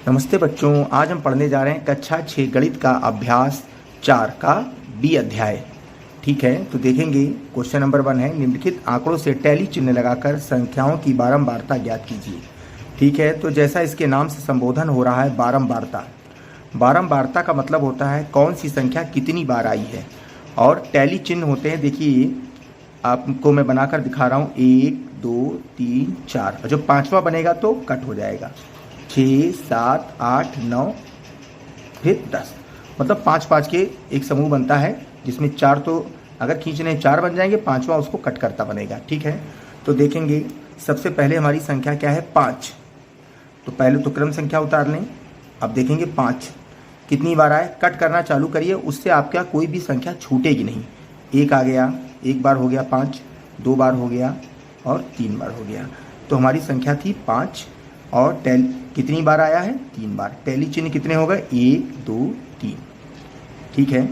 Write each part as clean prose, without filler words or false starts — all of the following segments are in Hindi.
नमस्ते बच्चों, आज हम पढ़ने जा रहे हैं कक्षा 6 गणित का अभ्यास 4 का बी अध्याय। ठीक है, तो देखेंगे क्वेश्चन नंबर 1 है, निम्नलिखित आंकड़ों से टैली चिन्ह लगाकर संख्याओं की बारंबारता ज्ञात कीजिए। ठीक है, तो जैसा इसके नाम से संबोधन हो रहा है बारंबारता। बारंबारता का मतलब होता है कौन सी संख्या कितनी बार आई है, और टैली चिन्ह होते हैं। देखिए आपको मैं बनाकर दिखा रहा हूँ, 1 2 3 4, और जो पाँचवा बनेगा तो कट हो जाएगा। 6 7 8 9 फिर 10, मतलब 5 5 के एक समूह बनता है, जिसमें 4 तो अगर खींचने 4 बन जाएंगे, पाँचवा उसको कट करता बनेगा। ठीक है, तो देखेंगे सबसे पहले हमारी संख्या क्या है, 5। तो पहले तो क्रम संख्या उतार लें। अब देखेंगे 5 कितनी बार आए, कट करना चालू करिए, उससे आपका कोई भी संख्या छूटेगी नहीं। 1 आ गया, एक बार हो गया 5, 2 बार हो गया और 3 बार हो गया। तो हमारी संख्या थी 5, और कितनी बार आया है, 3 बार। टैली चिन्ह कितने हो गए, 1 2 3। ठीक है,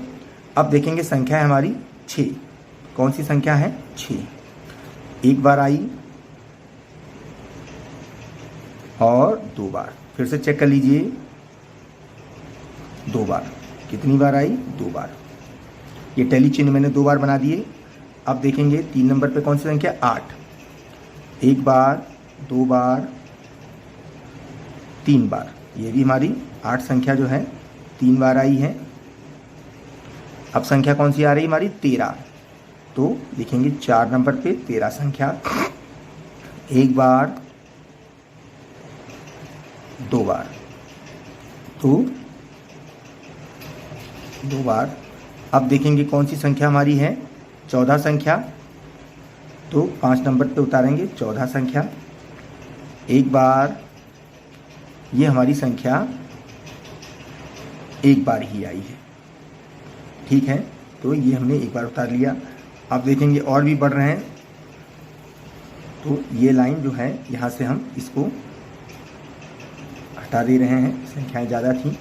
अब देखेंगे संख्या है हमारी 6। कौन सी संख्या है, 6। एक बार आई और 2 बार। फिर से चेक कर लीजिए, 2 बार। कितनी बार आई, 2 बार। ये टैली चिन्ह मैंने 2 बार बना दिए। अब देखेंगे 3 नंबर पे कौन सी संख्या, 8। एक बार, 2 बार, 3 बार। ये भी हमारी 8 संख्या जो है 3 बार आई है। अब संख्या कौन सी आ रही हमारी, 13। तो लिखेंगे 4 नंबर पे 13 संख्या। एक बार, 2 बार, तो 2 बार। अब देखेंगे कौन सी संख्या हमारी है, 14 संख्या। तो 5 नंबर पे उतारेंगे 14 संख्या। एक बार, ये हमारी संख्या एक बार ही आई है। ठीक है, तो ये हमने एक बार उतार लिया। अब देखेंगे और भी बढ़ रहे हैं, तो ये लाइन जो है यहाँ से हम इसको हटा दे रहे हैं, संख्याएं ज़्यादा थी,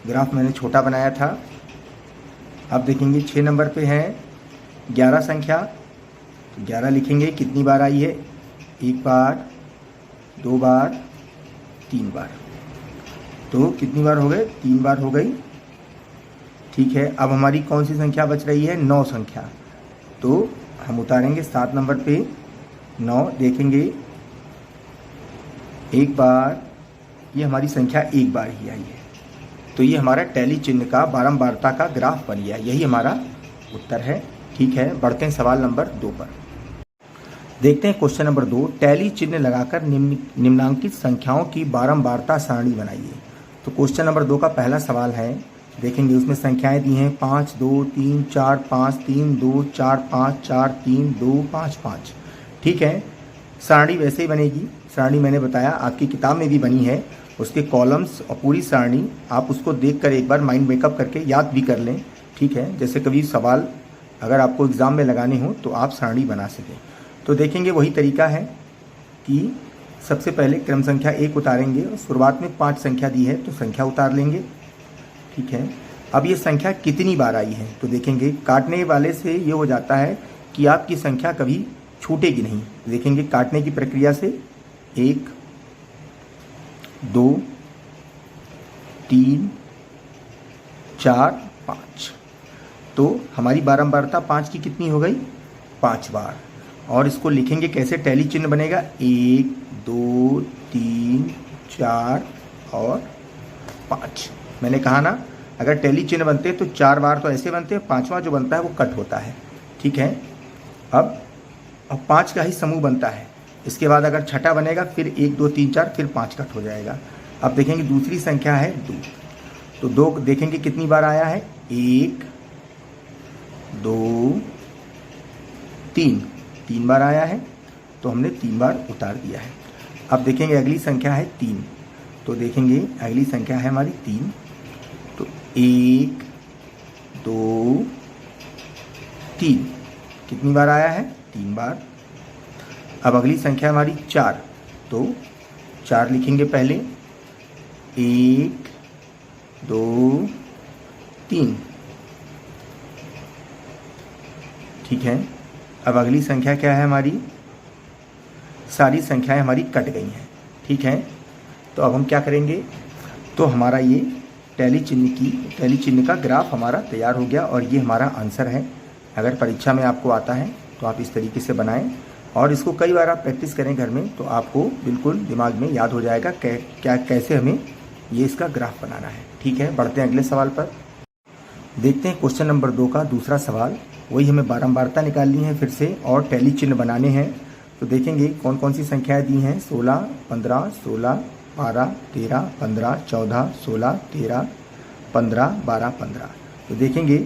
ग्राफ मैंने छोटा बनाया था। अब देखेंगे 6 नंबर पे है 11 संख्या। तो 11 लिखेंगे, कितनी बार आई है, एक बार, 2 बार, 3 बार। तो कितनी बार हो गए, 3 बार हो गई। ठीक है, अब हमारी कौन सी संख्या बच रही है, 9 संख्या। तो हम उतारेंगे 7 नंबर पे 9। देखेंगे एक बार, ये हमारी संख्या एक बार ही आई है। तो ये हमारा टैली चिन्ह का बारंबारता का ग्राफ बन गया। यही हमारा उत्तर है। ठीक है, बढ़ते हैं सवाल नंबर 2 पर। देखते हैं क्वेश्चन नंबर 2, टैली चिन्ह लगाकर निम्नांकित संख्याओं की बारंबारता सारणी बनाइए। तो क्वेश्चन नंबर 2 का पहला सवाल है, देखेंगे उसमें संख्याएं दी हैं 5 2 3 4 5 3 2 4 5 4 3 2 5 5। ठीक है, सारणी वैसे ही बनेगी। सारणी मैंने बताया आपकी किताब में भी बनी है, उसके कॉलम्स और पूरी सारणी आप उसको देखकर एक बार माइंड मेकअप करके याद भी कर लें। ठीक है, जैसे कभी सवाल अगर आपको एग्ज़ाम में लगाने हो तो आप सारणी बना सकें। तो देखेंगे वही तरीका है कि सबसे पहले क्रम संख्या 1 उतारेंगे, और शुरुआत में 5 संख्या दी है तो संख्या उतार लेंगे। ठीक है, अब ये संख्या कितनी बार आई है, तो देखेंगे काटने वाले से ये हो जाता है कि आपकी संख्या कभी छूटेगी नहीं। देखेंगे काटने की प्रक्रिया से 1 2 3 4 5। तो हमारी बारंबारता 5 की कितनी हो गई, 5 बार। और इसको लिखेंगे कैसे, टैली चिन्ह बनेगा 1 2 3 4 और 5। मैंने कहा ना, अगर टैली चिन्ह बनते तो 4 बार तो ऐसे बनते हैं, 5वां जो बनता है वो कट होता है। ठीक है, अब 5 का ही समूह बनता है। इसके बाद अगर छठा बनेगा, फिर 1 2 3 4, फिर 5 कट हो जाएगा। अब देखेंगे दूसरी संख्या है 2। तो 2 देखेंगे कितनी बार आया है, 1 2 3, 3 बार आया है, तो हमने 3 बार उतार दिया है। अब देखेंगे अगली संख्या है 3। तो देखेंगे अगली संख्या है हमारी 3। तो 1 2 3, कितनी बार आया है, 3 बार। अब अगली संख्या हमारी 4। तो 4 लिखेंगे पहले, 1 2 3। ठीक है, अब अगली संख्या क्या है हमारी, सारी संख्याएं हमारी कट गई हैं। ठीक है, तो अब हम क्या करेंगे, तो हमारा ये टैली चिन्ह का ग्राफ हमारा तैयार हो गया और ये हमारा आंसर है। अगर परीक्षा में आपको आता है तो आप इस तरीके से बनाएं और इसको कई बार आप प्रैक्टिस करें घर में, तो आपको बिल्कुल दिमाग में याद हो जाएगा कैसे हमें ये इसका ग्राफ बनाना है। ठीक है, बढ़ते हैं अगले सवाल पर। देखते हैं क्वेश्चन नंबर 2 का दूसरा सवाल। वही हमें बारंबारता निकालनी है फिर से और टैली चिन्ह बनाने हैं। तो देखेंगे कौन कौन सी संख्याएं दी हैं। 16, 15, 16, 12, 13, 15, 14, 16, 13, 15, 12, 15। तो देखेंगे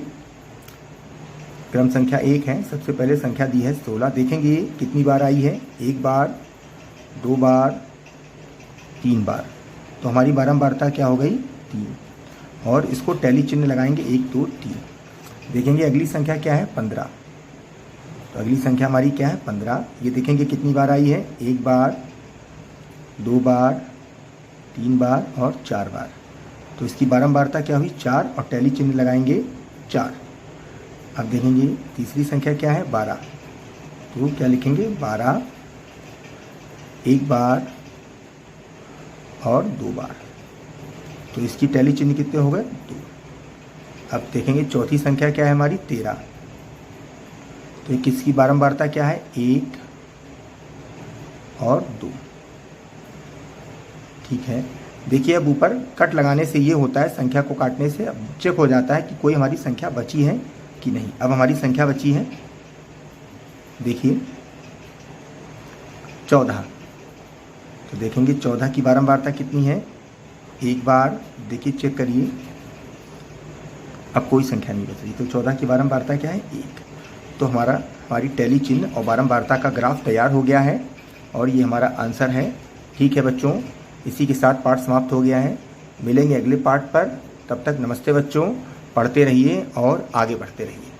क्रम संख्या 1 है। सबसे पहले संख्या दी है 16। देखेंगे ये कितनी बार आई है, 1 बार, 2 बार, 3 बार। तो हमारी बारंबारता क्या हो गई, 3। और इसको टैली चिन्ह लगाएंगे 1, 2, 3। देखेंगे अगली संख्या क्या है, 15। तो अगली संख्या हमारी क्या है, 15। ये देखेंगे कितनी बार आई है, 1 बार, 2 बार, 3 बार और 4 बार। तो इसकी बारंबारता क्या हुई, 4 और टैली चिन्ह लगाएंगे 4। अब देखेंगे तीसरी संख्या क्या है, 12। तो क्या लिखेंगे, 12, 1 बार और 2 बार। तो इसकी टैली चिन्ह कितने हो गए, 2। अब देखेंगे चौथी संख्या क्या है हमारी, 13। तो ये किसकी बारंबारता क्या है, 1 और 2। ठीक है, देखिए अब ऊपर कट लगाने से ये होता है, संख्या को काटने से अब चेक हो जाता है कि कोई हमारी संख्या बची है कि नहीं। अब हमारी संख्या बची है, देखिए 14। तो देखेंगे 14 की बारंबारता कितनी है, 1 बार। देखिए चेक करिए, अब कोई संख्या नहीं बच रही। तो 14 की बारंबारता क्या है, 1। तो हमारी टैली चिन्ह और बारंबारता का ग्राफ तैयार हो गया है और ये हमारा आंसर है। ठीक है बच्चों, इसी के साथ पाठ समाप्त हो गया है। मिलेंगे अगले पाठ पर, तब तक नमस्ते बच्चों, पढ़ते रहिए और आगे बढ़ते रहिए।